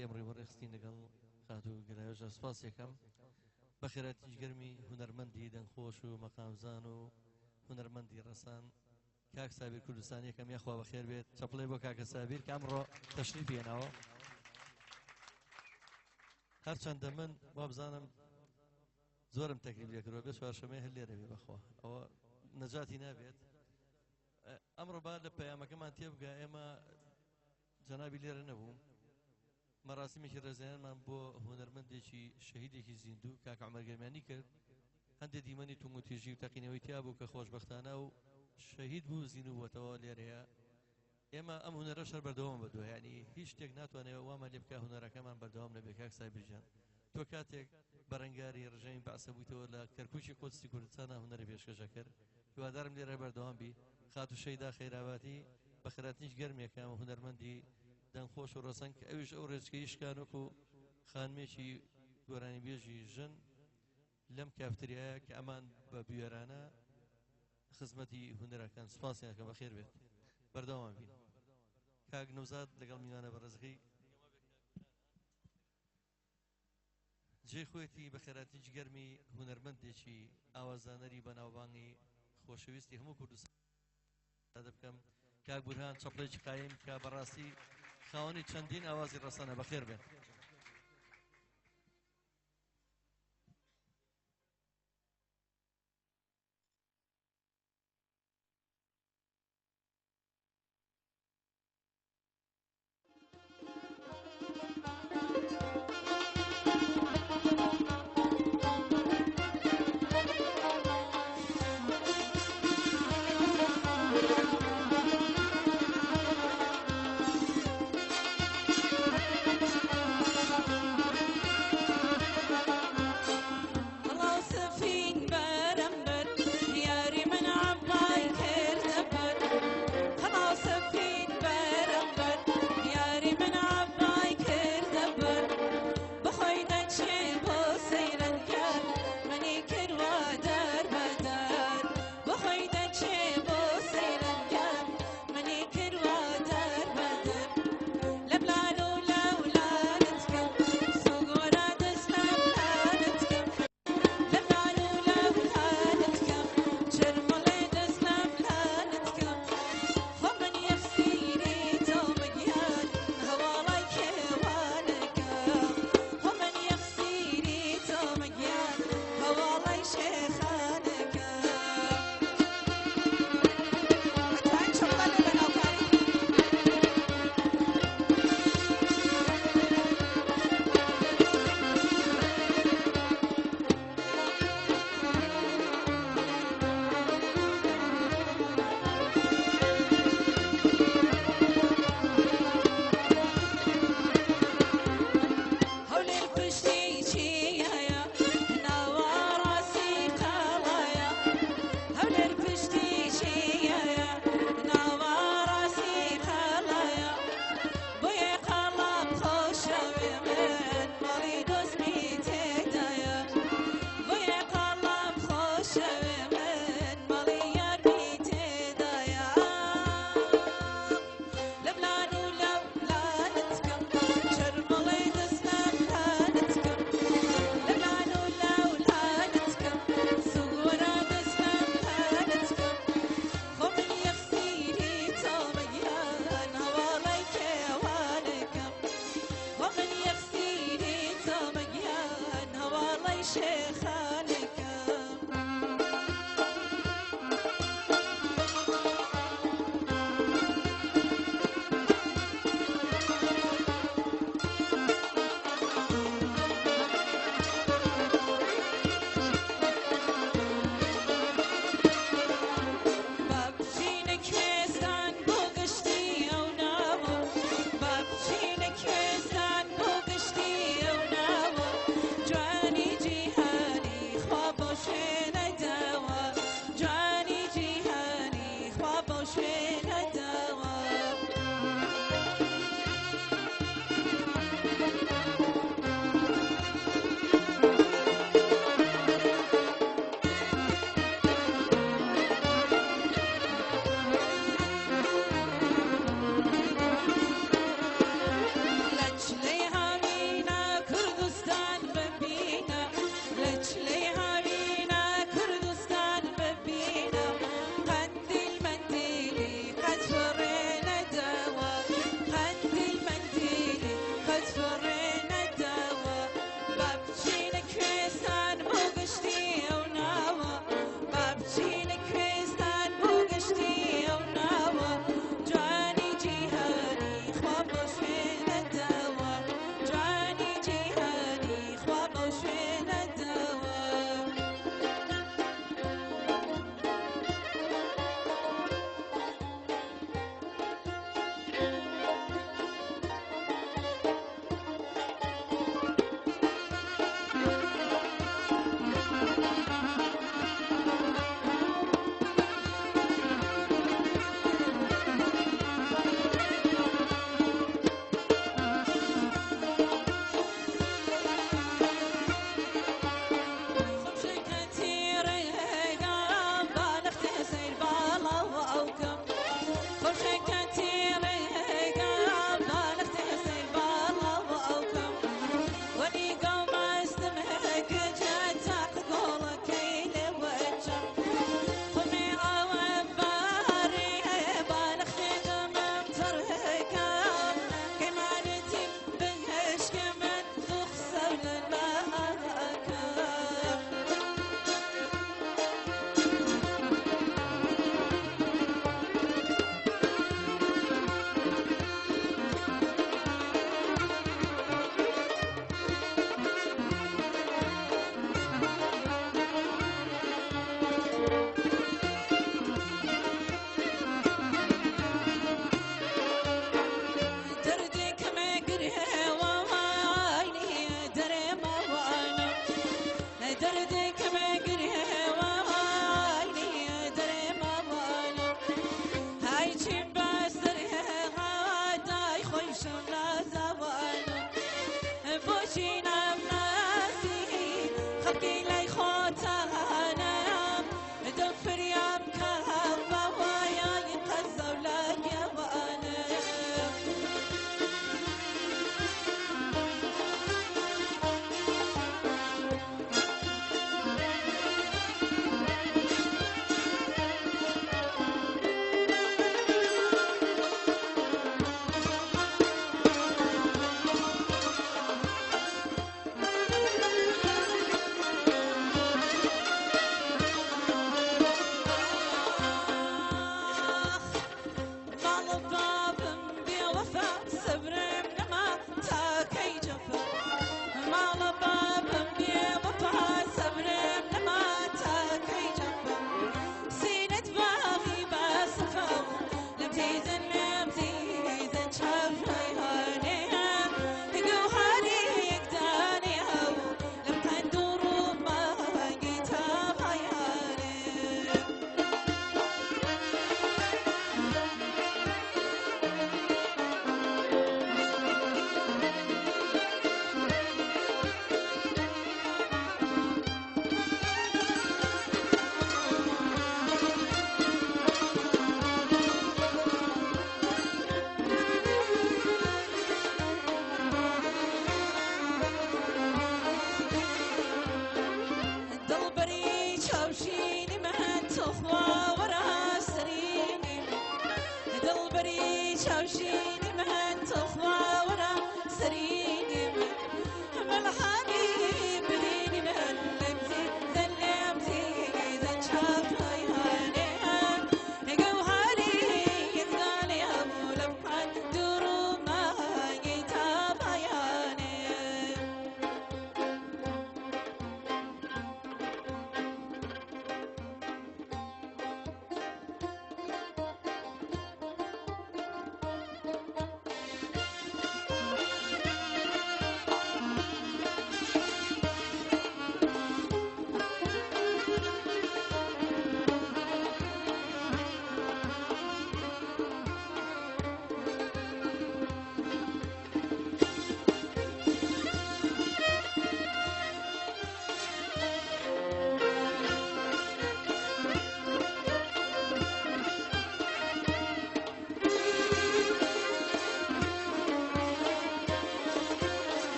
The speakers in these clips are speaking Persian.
بەڕێوەبوونەکەی ئەمڕۆی وەڕێخستین لەگەڵ خاتو گەلایۆژە سپاس یەکەم بە خێراتیش گەرمی هونەرمەندی دەنگخۆش و مەقامزان و هونەرمەندی ڕەسان کاک سابیر کوردستان یەکەم یاخوا بەخێر بێت چەپڵێ بۆ کاکە سابیر کە ئەمڕۆ تەشریف هێناوە هەرچەندە من وابزانم زۆرم تەکلیف لێکردووە بێت چوارشەمەی هەر لێرە بێ بەخوا ئەوە نەجاتی نابێت ئەمڕۆ با لە پەیامەکەمان تێبگا ئێمە جەنابی لێرە نەبوو مەراسیمێکی ڕێزێنانمان بۆ هونەرمەندێکی شەهیدێکی زیندوو کاک عومەر گەرمانی کرد هەندێک دیمەنی تونگ و تیژی و تەقینەوەی تیا بوو کە خۆشبەختانە و شەهید بوو زیندوو بووەتەوە لێرەیە ئێمە ئەم هونەرە شەر بەردەوام بەدووە یعنی هیچ شتێک ناتوانێت وامە لێ بکە هونەرەکەمان بەردەوام لەبێ کاک سابیرجان تۆ کاتێک بەرەنگاری ڕژەمی بەعسە بوویتەوە لە کەرکووکی قودسی کوردستانە هونەرە پێشکەشە کرد هیوادارم لێرە بەردەوام بی خاتو شەیدا خەیراباتی بە خێراتنیش گەرمێکەکەم هونەرمەندی دەنگخۆش و ڕەسەنگ کە ئەویش ئەو ڕێچکەی شکانۆک و خانمێکی گۆرانی بێژی ژن لەم کافتریایە کە ئەمان بە بوێرانە خزمەتی هونەرەکان سوپاسیانەکەم بەخێر بێت بەردەوام بین کاک نەوزاد لەگەڵ میوانە بەڕێزەکەی جێ خۆیەتی بە خێراتیش گەرمی هونەرمەندێکی ئاوازانەری بەناوبانگی خۆشەویستی هەموو کوردستان دەبکەم کاک بورهان چەپڵێکی قایم کە بەڕاستی خاوەنی چەندین ئاوازی ڕەسەنە بەخێر بێت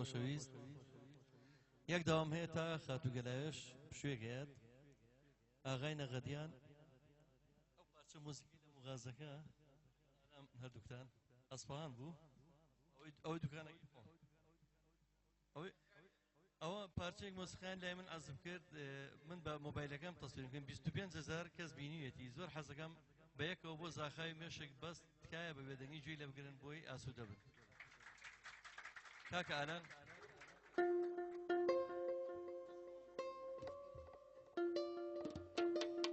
خۆشەویست یەک داوام هەیە تا خاتوگەلایەش شوێگەیات ئاغای نەغەدیان ئەو پارچە مۆزیکی لە مغازەکە هەردووکتان ئەسپەهان بوو ئەوەی دوکانەکەی خۆم ئەوە پارچەیەک مۆسیقیان لای من عەزم کرد من بە مۆبایلەکەم تەسویر کرد 25,000 کەس بینیوێتی زۆر حەزەکەم بە یەکەوە بۆ زاخاوی مێشێک بەست تکایە بە بێدەنگی گوێی لێ بگرن بۆی ئاسوودە بن کاکە ئالان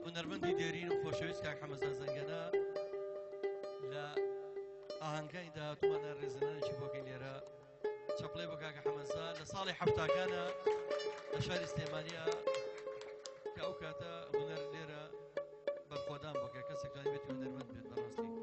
هونەرمەندی دێرین و خۆشەویست کاک حەمەزا زەنگەنە لە ئاهەنگەکانی داهاتوومانە ڕێزەنانێکی بۆکەین لێرە چەپڵێ بۆ کاکە حەمەزا لە ساڵی حەفتاکانە لە شاری سلێمانیە کە ئەو کاتە هونەر لێرە بەرخۆدان بۆکە کەسێک توانێت بێت هونەرمەند بێت بەڕاستی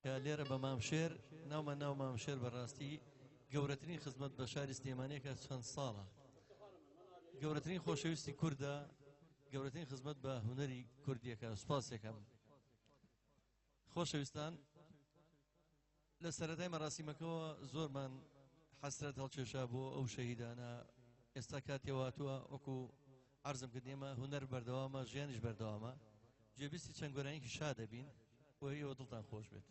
کە لێرە بە مامشێر ناومە ناو مامشێر بەڕاستی گەورەترین خزمەت بە شاری سلێمانیەکە چەند ساڵە گەورەترین خۆشەویستی کووردە گەورەترین خزمەت بە هونەری کوردیەکە سوپاسێکم خۆشەویستان لە سەرەتای مەراسیمەکەەوە زۆرمان حەسرەت هەڵکێشا بۆ ئەو شەهیدانە ئێستا کاتێەوە هاتووە وەکو عەرزم کردێمە هونەر بەردەوامە ژیانیش بەردەوامە گوێبیستی چەند گۆرانیەکی شا دەبین بۆ ئێوە دڵتان خۆش بێت